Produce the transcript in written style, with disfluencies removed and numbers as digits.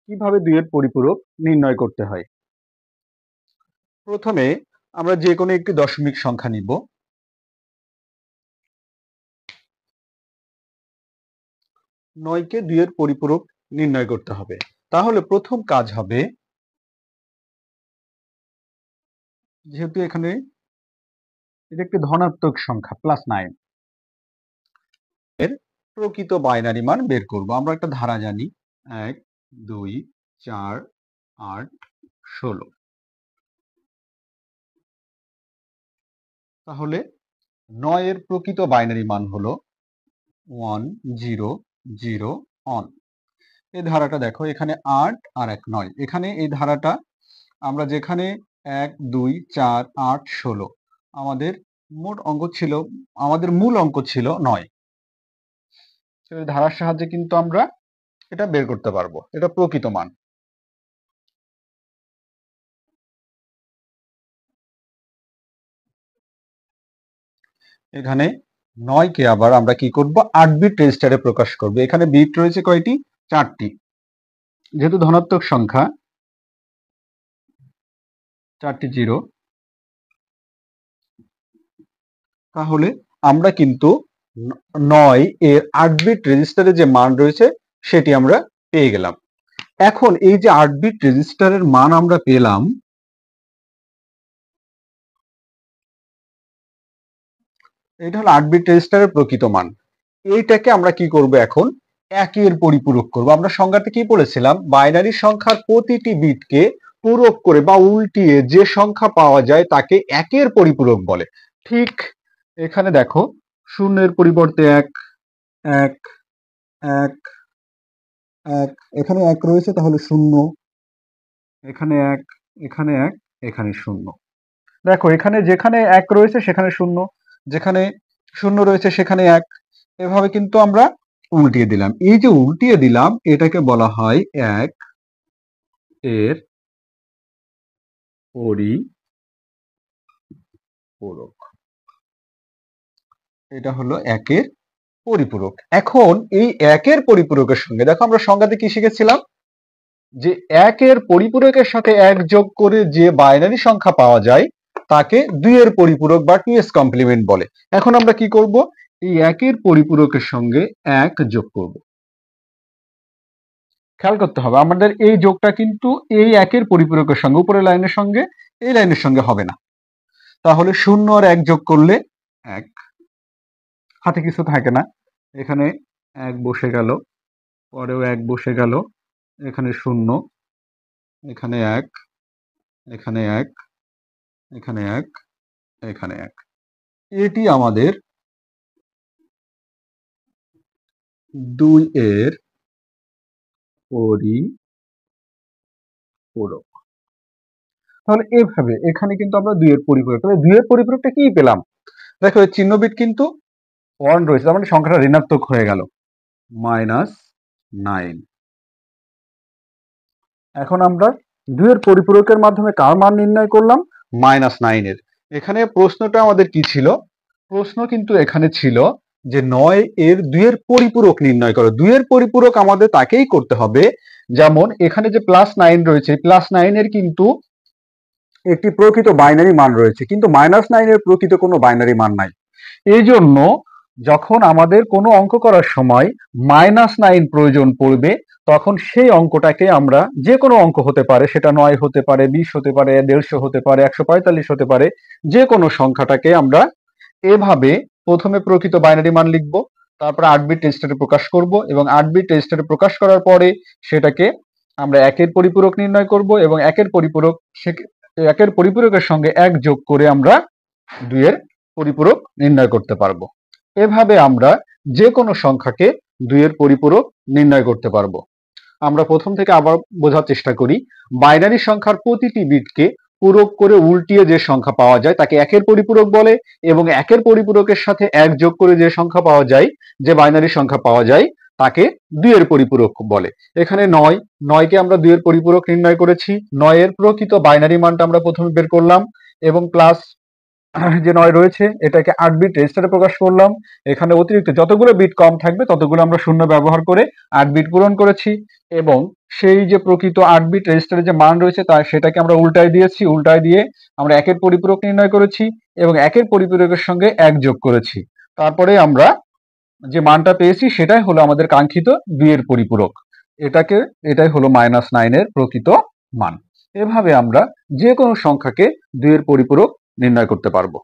কিভাবে 2 এর পরিপূরক নির্ণয় করতে হয়। প্রথমে আমরা যে কোনো একটি দশমিক সংখ্যা নিব। 9 কে 2 এর পরিপূরক নির্ণয় করতে হবে। তাহলে প্রথম কাজ হবে, যেহেতু এখানে এটা একটি ধনাত্মক সংখ্যা +9, এর প্রকৃত বাইনারি মান বের করব। আমরা একটা ধারা জানি 1, 2, 4, 8, 16। তাহলে 9 এর প্রকৃত বাইনারি মান হলো 1001। এই ধারাটা দেখো, এখানে 8 আর 1 9। এখানে এই ধারাটা আমরা যেখানে 1, 2, 4, 8, 16 আমাদের মোট অঙ্ক ছিল, আমাদের মূল অঙ্ক ছিল 9। এই ধারার সাহায্যে কিন্তু আমরা এটা বের করতে পারবো, এটা প্রকৃত মান। এখানে 9 কে আবার আমরা কি করব, 8 বিট রেজিস্টারে প্রকাশ করব। এখানে বিট রয়েছে কয়টি? 4টি। যেহেতু ধনাত্মক সংখ্যা, 4টি 0, তাহলে আমরা কিন্তু 9 এর 8 বিট রেজিস্টারে যে মান রয়েছে সেটি আমরা পেয়ে গেলাম। এখন এই যে 8 বিট রেজিস্টারের মান আমরা পেলাম, এটা হলো 8 বিট রেজিস্টারের প্রকৃত মান। এইটাকে আমরা কি করব, এখন 1 এর পরিপূরক করব। আমরা সংজ্ঞাতে কি বলেছিলাম, বাইনারি সংখ্যার প্রতিটি বিটকে পূরক করে বা উল্টিয়ে যে সংখ্যা পাওয়া যায় তাকে 1 এর পরিপূরক বলে। ঠিক এখানে দেখো, শূন্যের পরিবর্তে 1, 1, 1, 1, এখানে 1 রয়েছে, তাহলে 0, এখানে 1, এখানে 1, এখানে 0। দেখো, এখানে যেখানে 1 রয়েছে সেখানে 0, যেখানে 0 রয়েছে সেখানে 1। এভাবে কিন্তু আমরা উল্টিয়ে দিলাম। এই যে উল্টিয়ে দিলাম, এটাকে বলা হয় 1 এর পরিপূরক। এটা হলো 1 এর পরিপূরক। এখন এই 1 এর পরিপূরকের সঙ্গে, দেখো আমরা সংজ্ঞাতে কি শিখেছিলাম, যে 1 এর পরিপূরকের সাথে 1 যোগ করে যে বাইনারি সংখ্যা পাওয়া যায় তাকে 2 এর পরিপূরক বা 2s কমপ্লিমেন্ট বলে। এখন আমরা কি করব, এই 1 এর পরিপূরকের সঙ্গে 1 যোগ করব। খেয়াল করতে হবে, আমাদের এই যোগটা কিন্তু এই 1 এর পরিপূরকের সঙ্গে, উপরের লাইনের সঙ্গে এই লাইনের সঙ্গে হবে না। তাহলে 0 আর 1 যোগ করলে 1, হাতে কিছু থাকে না, এখানে 1 বসে গেল, পরেও 1 বসে গেল, এখানে 0, এখানে 1, এখানে 1, এখানে 1, এখানে 1। এটি আমাদের 2 এর পরিপূরক। তাহলে এভাবে এখানে কিন্তু আমরা 2 এর পরিপূরক, তবে 2 এর পরিপূরকটা কি পেলাম, দেখো এর চিহ্ন বিট কিন্তু 1 রয়েছে, তার মানে সংখ্যাটা ঋণাত্মক হয়ে গেল, -9। এখন আমরা 2 এর পরিপূরকের মাধ্যমে কার মান নির্ণয় করলাম, -9 এর। এখানে প্রশ্নটা আমাদের কি ছিল, প্রশ্ন কিন্তু এখানে ছিল যে 9 এর 2 এর পরিপূরক নির্ণয় করো। 2 এর পরিপূরক আমাদের তাকেই করতে হবে, যেমন এখানে যে +9 রয়েছে, +9 এর কিন্তু একটি প্রকৃত বাইনারি মান রয়েছে, কিন্তু -9 এর প্রকৃত কোনো বাইনারি মান নাই। এই জন্য যখন আমাদের কোনো অঙ্ক করার সময় -9 প্রয়োজন পড়বে, তখন সেই অঙ্কটাকে আমরা, যে কোনো অঙ্ক হতে পারে, সেটা 9 হতে পারে, 20 হতে পারে, 150 হতে পারে, 145 হতে পারে, যে কোনো সংখ্যাটাকে আমরা এভাবে প্রথমে প্রকৃত বাইনারি মান লিখব, তারপরে 8 বিট রেজিস্টারে প্রকাশ করব, এবং 8 বিট রেজিস্টারে প্রকাশ করার পরে সেটাকে আমরা 1 এর পরিপূরক নির্ণয় করব, এবং 1 এর পরিপূরকের সঙ্গে 1 যোগ করে আমরা 2 এর পরিপূরক নির্ণয় করতে পারবো। এভাবে আমরা যে কোনো সংখ্যাকে 2 এর পরিপূরক নির্ণয় করতে পারবো। আমরা প্রথম থেকে আবার বোঝার চেষ্টা করি, বাইনারি সংখ্যার প্রতিটি বিটকে পূরক করে উল্টিয়ে যে সংখ্যা পাওয়া যায় তাকে 1 এর পরিপূরক বলে, এবং 1 এর পরিপূরকের সাথে 1 যোগ করে যে সংখ্যা পাওয়া যায়, যে বাইনারি সংখ্যা পাওয়া যায় তাকে 2 এর পরিপূরক বলে। এখানে 9 কে আমরা 2 এর পরিপূরক নির্ণয় করেছি। 9 এর প্রকৃত বাইনারি মানটা আমরা প্রথমে বের করলাম, এবং প্লাস যে 9 রয়েছে এটাকে 8 বিট রেজিস্টারে প্রকাশ করলাম। এখানে অতিরিক্ত যতগুলো বিট কম থাকবে ততগুলো আমরা শূন্য ব্যবহার করে 8 বিট পূরণ করেছি, এবং সেই যে প্রকৃত 8 বিট রেজিস্টারের যে মান রয়েছে সেটাকে আমরা উল্টায় দিয়েছি, উল্টায় দিয়ে আমরা একের পরিপূরক নির্ণয় করেছি এবং একের পরিপূরকের সঙ্গে 1 যোগ করেছি। তারপরে আমরা যে মানটা পেয়েছি সেটাই হলো আমাদের কাঙ্ক্ষিত 2 এর পরিপূরক। এটাই হলো -9 এর প্রকৃত মান। এভাবে আমরা যে কোনো সংখ্যাকে 2 এর পরিপূরক নির্ণয় করতে পারবো।